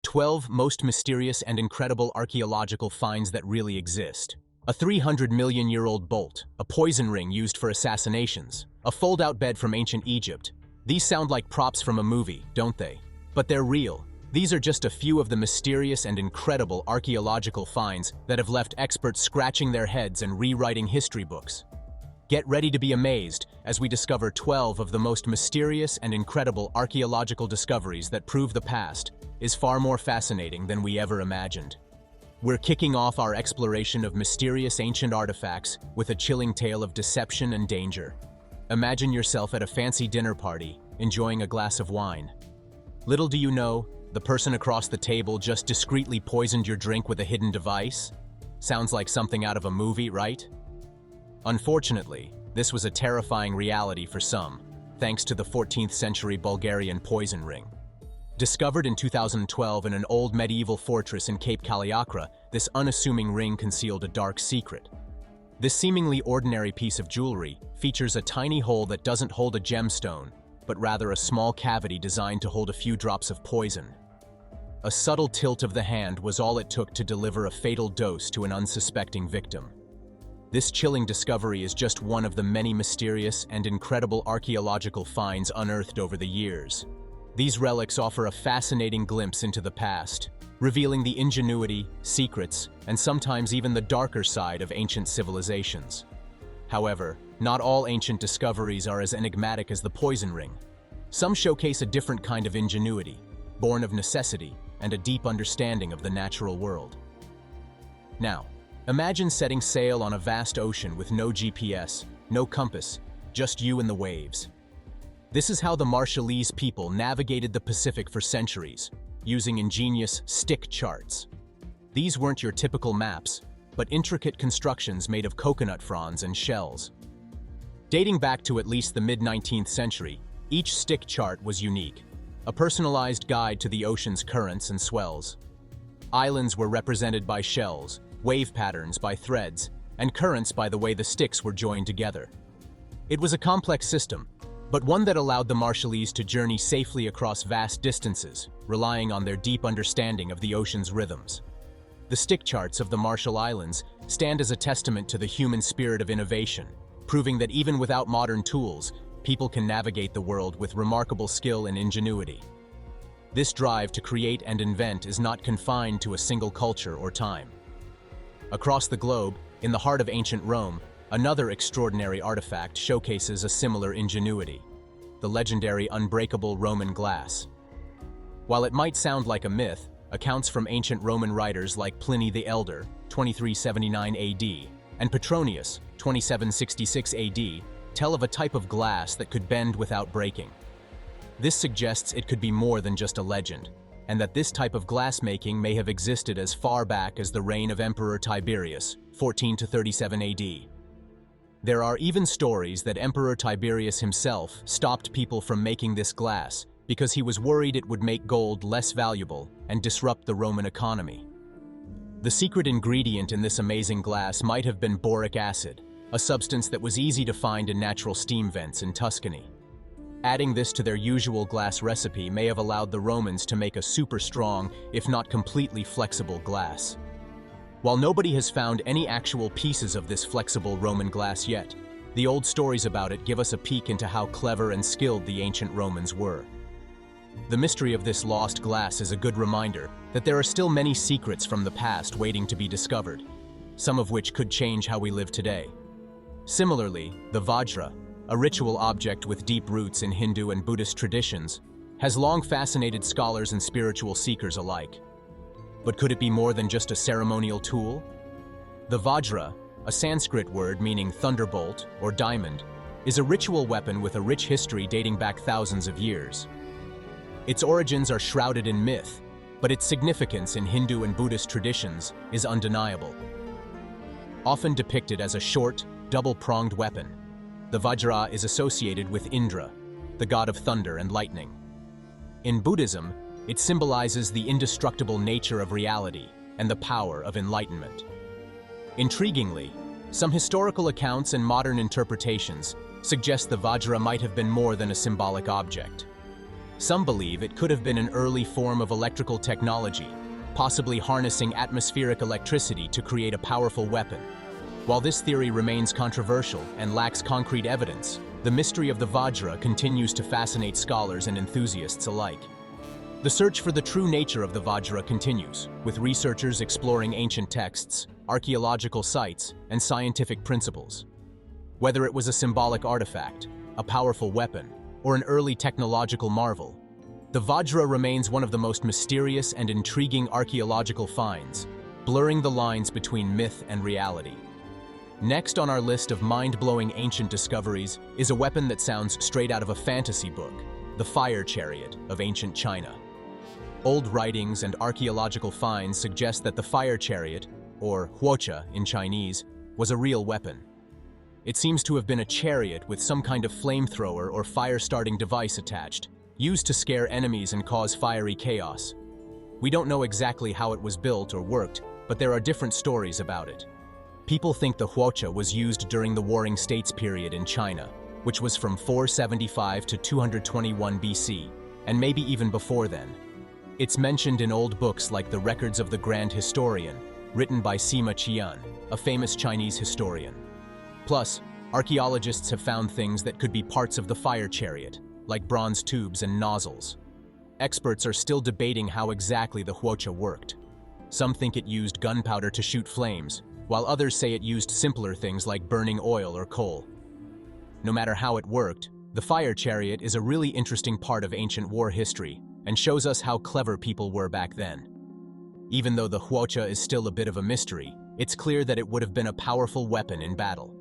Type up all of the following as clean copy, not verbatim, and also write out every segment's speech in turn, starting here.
12 most mysterious and incredible archaeological finds that really exist. A 300-million-year-old bolt, a poison ring used for assassinations, a fold-out bed from ancient Egypt. These sound like props from a movie, don't they? But they're real. These are just a few of the mysterious and incredible archaeological finds that have left experts scratching their heads and rewriting history books. Get ready to be amazed as we discover 12 of the most mysterious and incredible archaeological discoveries that prove the past is far more fascinating than we ever imagined. We're kicking off our exploration of mysterious ancient artifacts with a chilling tale of deception and danger. Imagine yourself at a fancy dinner party, enjoying a glass of wine. Little do you know, the person across the table just discreetly poisoned your drink with a hidden device? Sounds like something out of a movie, right? Unfortunately, this was a terrifying reality for some, thanks to the 14th century Bulgarian poison ring. Discovered in 2012 in an old medieval fortress in Cape Kaliakra, this unassuming ring concealed a dark secret. This seemingly ordinary piece of jewelry features a tiny hole that doesn't hold a gemstone, but rather a small cavity designed to hold a few drops of poison. A subtle tilt of the hand was all it took to deliver a fatal dose to an unsuspecting victim. This chilling discovery is just one of the many mysterious and incredible archaeological finds unearthed over the years. These relics offer a fascinating glimpse into the past, revealing the ingenuity, secrets, and sometimes even the darker side of ancient civilizations. However, not all ancient discoveries are as enigmatic as the poison ring. Some showcase a different kind of ingenuity, born of necessity and a deep understanding of the natural world. Now, imagine setting sail on a vast ocean with no GPS, no compass, just you and the waves. This is how the Marshallese people navigated the Pacific for centuries, using ingenious stick charts. These weren't your typical maps, but intricate constructions made of coconut fronds and shells. Dating back to at least the mid-19th century, each stick chart was unique, a personalized guide to the ocean's currents and swells. Islands were represented by shells, wave patterns by threads, and currents by the way the sticks were joined together. It was a complex system, but one that allowed the Marshallese to journey safely across vast distances, relying on their deep understanding of the ocean's rhythms. The stick charts of the Marshall Islands stand as a testament to the human spirit of innovation, proving that even without modern tools, people can navigate the world with remarkable skill and ingenuity. This drive to create and invent is not confined to a single culture or time. Across the globe, in the heart of ancient Rome, another extraordinary artifact showcases a similar ingenuity: the legendary unbreakable Roman glass. While it might sound like a myth, accounts from ancient Roman writers like Pliny the Elder, 2379 AD, and Petronius, 2766 AD, tell of a type of glass that could bend without breaking. This suggests it could be more than just a legend, and that this type of glassmaking may have existed as far back as the reign of Emperor Tiberius, 14 to 37 AD. There are even stories that Emperor Tiberius himself stopped people from making this glass because he was worried it would make gold less valuable and disrupt the Roman economy. The secret ingredient in this amazing glass might have been boric acid, a substance that was easy to find in natural steam vents in Tuscany. Adding this to their usual glass recipe may have allowed the Romans to make a super strong, if not completely flexible glass. While nobody has found any actual pieces of this flexible Roman glass yet, the old stories about it give us a peek into how clever and skilled the ancient Romans were. The mystery of this lost glass is a good reminder that there are still many secrets from the past waiting to be discovered, some of which could change how we live today. Similarly, the Vajra, a ritual object with deep roots in Hindu and Buddhist traditions, has long fascinated scholars and spiritual seekers alike. But could it be more than just a ceremonial tool? The Vajra, a Sanskrit word meaning thunderbolt or diamond, is a ritual weapon with a rich history dating back thousands of years. Its origins are shrouded in myth, but its significance in Hindu and Buddhist traditions is undeniable. Often depicted as a short, double-pronged weapon, the Vajra is associated with Indra, the god of thunder and lightning. In Buddhism, it symbolizes the indestructible nature of reality and the power of enlightenment. Intriguingly, some historical accounts and modern interpretations suggest the Vajra might have been more than a symbolic object. Some believe it could have been an early form of electrical technology, possibly harnessing atmospheric electricity to create a powerful weapon. While this theory remains controversial and lacks concrete evidence, the mystery of the Vajra continues to fascinate scholars and enthusiasts alike. The search for the true nature of the Vajra continues, with researchers exploring ancient texts, archaeological sites, and scientific principles. Whether it was a symbolic artifact, a powerful weapon, or an early technological marvel, the Vajra remains one of the most mysterious and intriguing archaeological finds, blurring the lines between myth and reality. Next on our list of mind-blowing ancient discoveries is a weapon that sounds straight out of a fantasy book, the fire chariot of ancient China. Old writings and archaeological finds suggest that the fire chariot, or huocha in Chinese, was a real weapon. It seems to have been a chariot with some kind of flamethrower or fire-starting device attached, used to scare enemies and cause fiery chaos. We don't know exactly how it was built or worked, but there are different stories about it. People think the huocha was used during the Warring States period in China, which was from 475 to 221 BC, and maybe even before then. It's mentioned in old books like the Records of the Grand Historian, written by Sima Qian, a famous Chinese historian. Plus, archaeologists have found things that could be parts of the fire chariot, like bronze tubes and nozzles. Experts are still debating how exactly the huocha worked. Some think it used gunpowder to shoot flames, while others say it used simpler things like burning oil or coal. No matter how it worked, the fire chariot is a really interesting part of ancient war history and shows us how clever people were back then. Even though the huocha is still a bit of a mystery, it's clear that it would have been a powerful weapon in battle.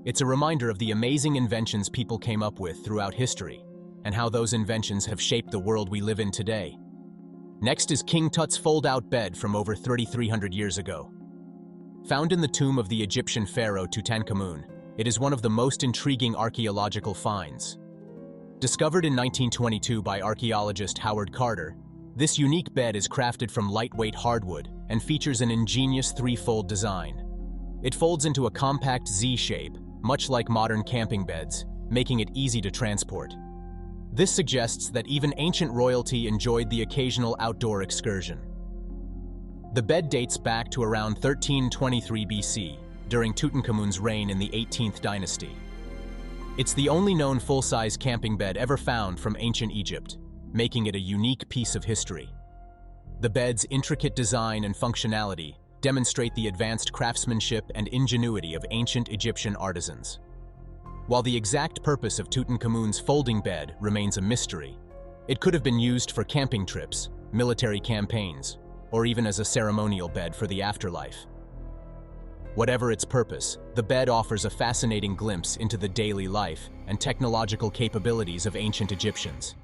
It's a reminder of the amazing inventions people came up with throughout history, and how those inventions have shaped the world we live in today. Next is King Tut's fold-out bed from over 3,300 years ago. Found in the tomb of the Egyptian pharaoh Tutankhamun, it is one of the most intriguing archaeological finds. Discovered in 1922 by archaeologist Howard Carter, this unique bed is crafted from lightweight hardwood and features an ingenious three-fold design. It folds into a compact Z shape, much like modern camping beds, making it easy to transport. This suggests that even ancient royalty enjoyed the occasional outdoor excursion. The bed dates back to around 1323 BC, during Tutankhamun's reign in the 18th dynasty. It's the only known full-size camping bed ever found from ancient Egypt, making it a unique piece of history. The bed's intricate design and functionality demonstrate the advanced craftsmanship and ingenuity of ancient Egyptian artisans. While the exact purpose of Tutankhamun's folding bed remains a mystery, it could have been used for camping trips, military campaigns, or even as a ceremonial bed for the afterlife. Whatever its purpose, the bed offers a fascinating glimpse into the daily life and technological capabilities of ancient Egyptians.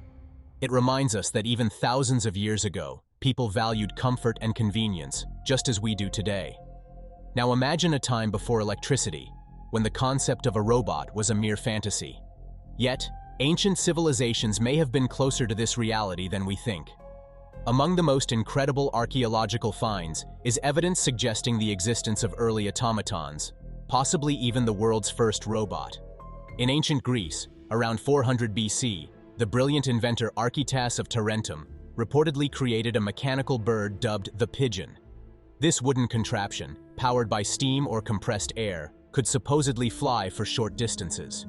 It reminds us that even thousands of years ago, people valued comfort and convenience, just as we do today. Now imagine a time before electricity, when the concept of a robot was a mere fantasy. Yet, ancient civilizations may have been closer to this reality than we think. Among the most incredible archaeological finds is evidence suggesting the existence of early automatons, possibly even the world's first robot. In ancient Greece, around 400 BC, the brilliant inventor Archytas of Tarentum reportedly created a mechanical bird dubbed the pigeon. This wooden contraption, powered by steam or compressed air, could supposedly fly for short distances.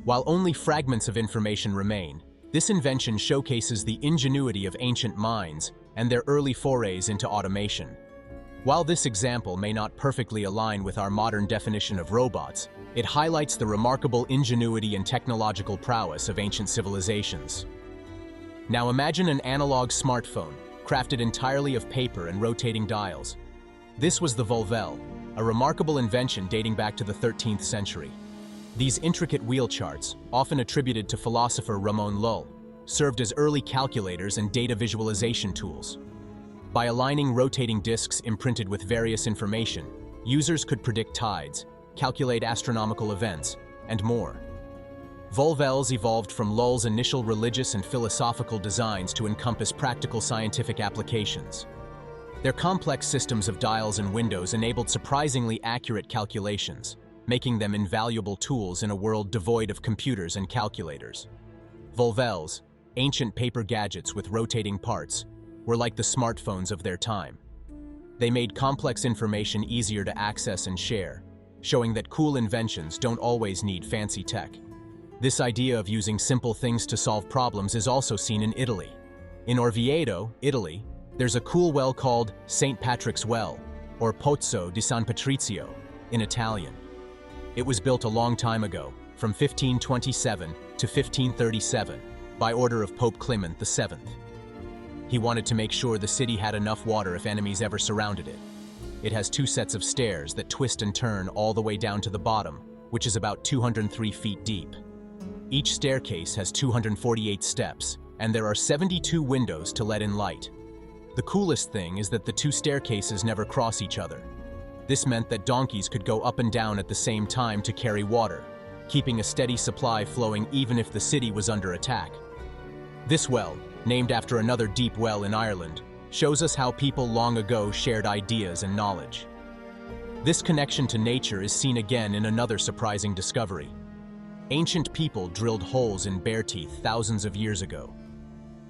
While only fragments of information remain, this invention showcases the ingenuity of ancient minds and their early forays into automation. While this example may not perfectly align with our modern definition of robots, it highlights the remarkable ingenuity and technological prowess of ancient civilizations. Now imagine an analog smartphone, crafted entirely of paper and rotating dials. This was the volvel, a remarkable invention dating back to the 13th century. These intricate wheel charts, often attributed to philosopher Ramon Lull, served as early calculators and data visualization tools. By aligning rotating discs imprinted with various information, users could predict tides, calculate astronomical events, and more. Volvels evolved from Lull's initial religious and philosophical designs to encompass practical scientific applications. Their complex systems of dials and windows enabled surprisingly accurate calculations, making them invaluable tools in a world devoid of computers and calculators. Volvels, ancient paper gadgets with rotating parts, were like the smartphones of their time. They made complex information easier to access and share, showing that cool inventions don't always need fancy tech. This idea of using simple things to solve problems is also seen in Italy. In Orvieto, Italy, there's a cool well called St. Patrick's Well, or Pozzo di San Patrizio, in Italian. It was built a long time ago, from 1527 to 1537, by order of Pope Clement VII. He wanted to make sure the city had enough water if enemies ever surrounded it. It has 2 sets of stairs that twist and turn all the way down to the bottom, which is about 203 feet deep. Each staircase has 248 steps, and there are 72 windows to let in light. The coolest thing is that the 2 staircases never cross each other. This meant that donkeys could go up and down at the same time to carry water, keeping a steady supply flowing even if the city was under attack. This well, named after another deep well in Ireland, shows us how people long ago shared ideas and knowledge. This connection to nature is seen again in another surprising discovery. Ancient people drilled holes in bear teeth thousands of years ago.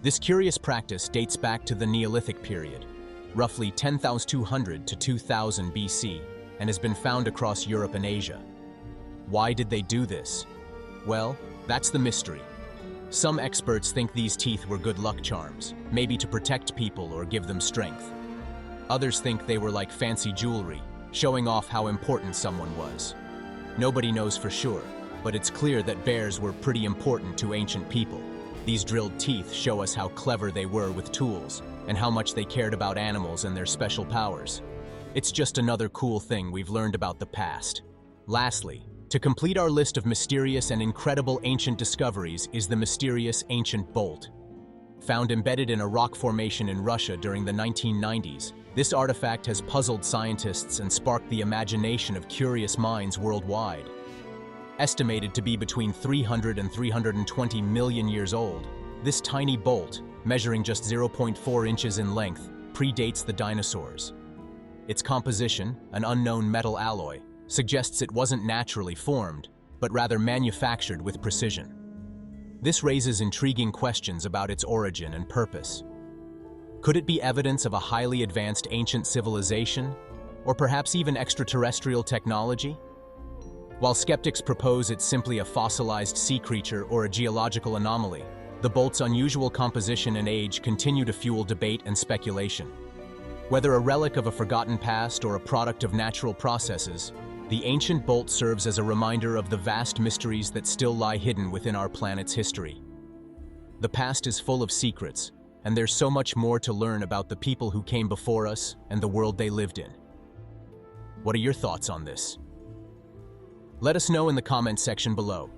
This curious practice dates back to the Neolithic period, roughly 10,200 to 2000 BC, and has been found across Europe and Asia. Why did they do this? Well, that's the mystery. Some experts think these teeth were good luck charms, maybe to protect people or give them strength. Others think they were like fancy jewelry, showing off how important someone was. Nobody knows for sure, but it's clear that bears were pretty important to ancient people. These drilled teeth show us how clever they were with tools, and how much they cared about animals and their special powers. It's just another cool thing we've learned about the past. Lastly, to complete our list of mysterious and incredible ancient discoveries is the mysterious ancient bolt. Found embedded in a rock formation in Russia during the 1990s, this artifact has puzzled scientists and sparked the imagination of curious minds worldwide. Estimated to be between 300 and 320 million years old, this tiny bolt, measuring just 0.4 inches in length, predates the dinosaurs. Its composition, an unknown metal alloy, suggests it wasn't naturally formed, but rather manufactured with precision. This raises intriguing questions about its origin and purpose. Could it be evidence of a highly advanced ancient civilization, or perhaps even extraterrestrial technology? While skeptics propose it's simply a fossilized sea creature or a geological anomaly, the bolt's unusual composition and age continue to fuel debate and speculation. Whether a relic of a forgotten past or a product of natural processes, the ancient bolt serves as a reminder of the vast mysteries that still lie hidden within our planet's history. The past is full of secrets, and there's so much more to learn about the people who came before us and the world they lived in. What are your thoughts on this? Let us know in the comments section below.